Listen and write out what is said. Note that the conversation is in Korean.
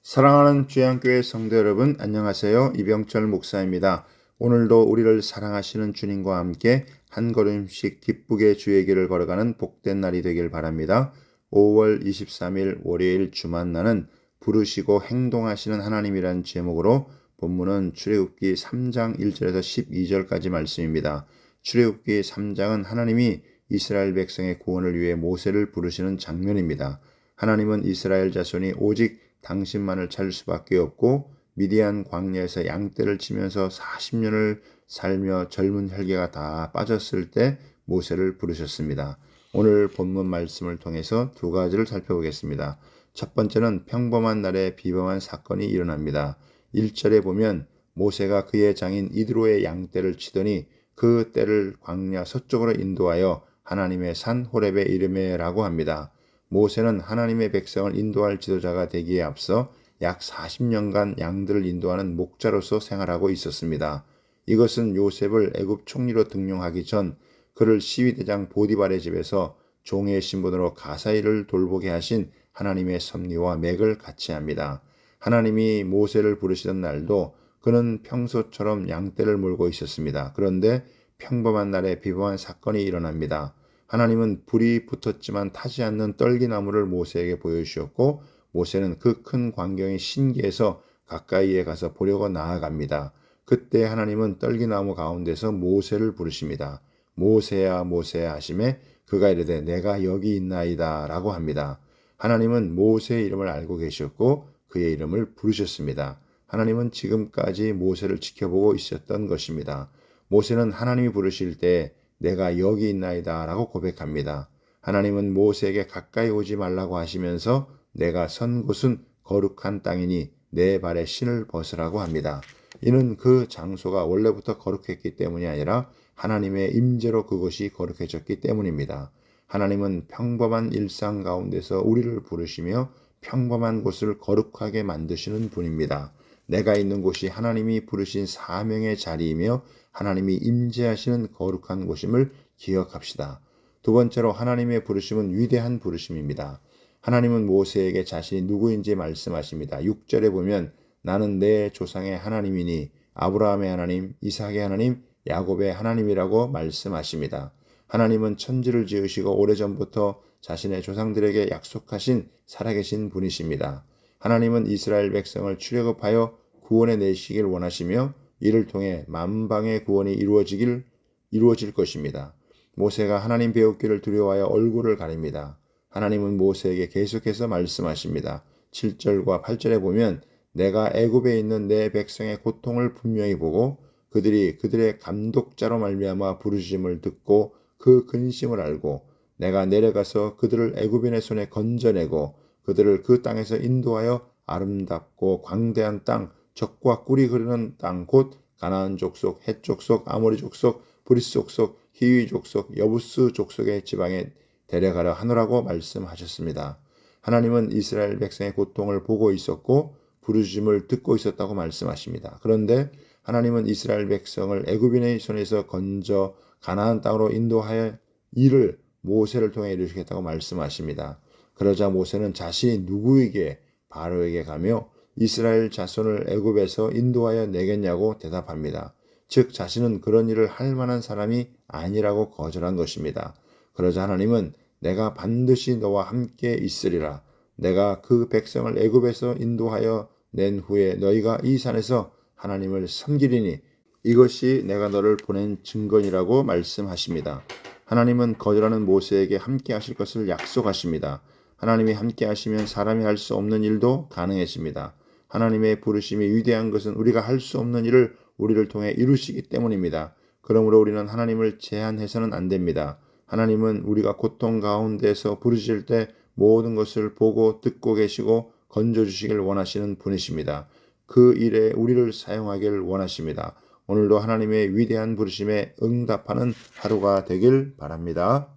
사랑하는 주양교회 성도 여러분, 안녕하세요. 이병철 목사입니다. 오늘도 우리를 사랑하시는 주님과 함께 한 걸음씩 기쁘게 주의 길을 걸어가는 복된 날이 되길 바랍니다. 5월 23일 월요일 주만나는 부르시고 행동하시는 하나님이라는 제목으로 본문은 출애굽기 3장 1절에서 12절까지 말씀입니다. 출애굽기 3장은 하나님이 이스라엘 백성의 구원을 위해 모세를 부르시는 장면입니다. 하나님은 이스라엘 자손이 오직 당신만을 찾을 수밖에 없고 미디안 광야에서 양떼를 치면서 40년을 살며 젊은 혈기가 다 빠졌을 때 모세를 부르셨습니다. 오늘 본문 말씀을 통해서 두 가지를 살펴보겠습니다. 첫 번째는 평범한 날에 비범한 사건이 일어납니다. 1절에 보면 모세가 그의 장인 이드로의 양떼를 치더니 그 떼를 광야 서쪽으로 인도하여 하나님의 산 호렙에 이르매라고 합니다. 모세는 하나님의 백성을 인도할 지도자가 되기에 앞서 약 40년간 양들을 인도하는 목자로서 생활하고 있었습니다. 이것은 요셉을 애굽 총리로 등용하기 전 그를 시위대장 보디발의 집에서 종의 신분으로 가사일을 돌보게 하신 하나님의 섭리와 맥을 같이 합니다. 하나님이 모세를 부르시던 날도 그는 평소처럼 양떼를 몰고 있었습니다. 그런데 평범한 날에 비범한 사건이 일어납니다. 하나님은 불이 붙었지만 타지 않는 떨기나무를 모세에게 보여주셨고 모세는 그 큰 광경이 신기해서 가까이에 가서 보려고 나아갑니다. 그때 하나님은 떨기나무 가운데서 모세를 부르십니다. 모세야 모세야 하시매 그가 이르되 내가 여기 있나이다 라고 합니다. 하나님은 모세의 이름을 알고 계셨고 그의 이름을 부르셨습니다. 하나님은 지금까지 모세를 지켜보고 있었던 것입니다. 모세는 하나님이 부르실 때 내가 여기 있나이다 라고 고백합니다. 하나님은 모세에게 가까이 오지 말라고 하시면서 내가 선 곳은 거룩한 땅이니 내 발에 신을 벗으라고 합니다. 이는 그 장소가 원래부터 거룩했기 때문이 아니라 하나님의 임재로 그곳이 거룩해졌기 때문입니다. 하나님은 평범한 일상 가운데서 우리를 부르시며 평범한 곳을 거룩하게 만드시는 분입니다. 내가 있는 곳이 하나님이 부르신 사명의 자리이며 하나님이 임재하시는 거룩한 곳임을 기억합시다. 두 번째로 하나님의 부르심은 위대한 부르심입니다. 하나님은 모세에게 자신이 누구인지 말씀하십니다. 6절에 보면 나는 내 조상의 하나님이니 아브라함의 하나님, 이삭의 하나님, 야곱의 하나님이라고 말씀하십니다. 하나님은 천지를 지으시고 오래전부터 자신의 조상들에게 약속하신 살아계신 분이십니다. 하나님은 이스라엘 백성을 출애굽하여 구원해 내시길 원하시며 이를 통해 만방의 구원이 이루어질 것입니다. 모세가 하나님 배우기를 두려워하여 얼굴을 가립니다. 하나님은 모세에게 계속해서 말씀하십니다. 7절과 8절에 보면 내가 애굽에 있는 내 백성의 고통을 분명히 보고 그들의 감독자로 말미암아 부르심을 듣고 그 근심을 알고 내가 내려가서 그들을 애굽인의 손에 건져내고 그들을 그 땅에서 인도하여 아름답고 광대한 땅, 적과 꿀이 흐르는 땅 곧 가나안 족속, 헷 족속, 아모리 족속, 브리스 족속, 히위 족속, 여부스 족속의 지방에 데려가려 하노라고 말씀하셨습니다. 하나님은 이스라엘 백성의 고통을 보고 있었고 부르심을 듣고 있었다고 말씀하십니다. 그런데 하나님은 이스라엘 백성을 애굽인의 손에서 건져 가나안 땅으로 인도하여 이를 모세를 통해 이루시겠다고 말씀하십니다. 그러자 모세는 자신이 누구에게 바로에게 가며 이스라엘 자손을 애굽에서 인도하여 내겠냐고 대답합니다. 즉 자신은 그런 일을 할 만한 사람이 아니라고 거절한 것입니다. 그러자 하나님은 내가 반드시 너와 함께 있으리라. 내가 그 백성을 애굽에서 인도하여 낸 후에 너희가 이 산에서 하나님을 섬기리니 이것이 내가 너를 보낸 증거니라고 말씀하십니다. 하나님은 거절하는 모세에게 함께 하실 것을 약속하십니다. 하나님이 함께 하시면 사람이 할 수 없는 일도 가능해집니다. 하나님의 부르심이 위대한 것은 우리가 할 수 없는 일을 우리를 통해 이루시기 때문입니다. 그러므로 우리는 하나님을 제한해서는 안 됩니다. 하나님은 우리가 고통 가운데서 부르실 때 모든 것을 보고 듣고 계시고 건져주시길 원하시는 분이십니다. 그 일에 우리를 사용하길 원하십니다. 오늘도 하나님의 위대한 부르심에 응답하는 하루가 되길 바랍니다.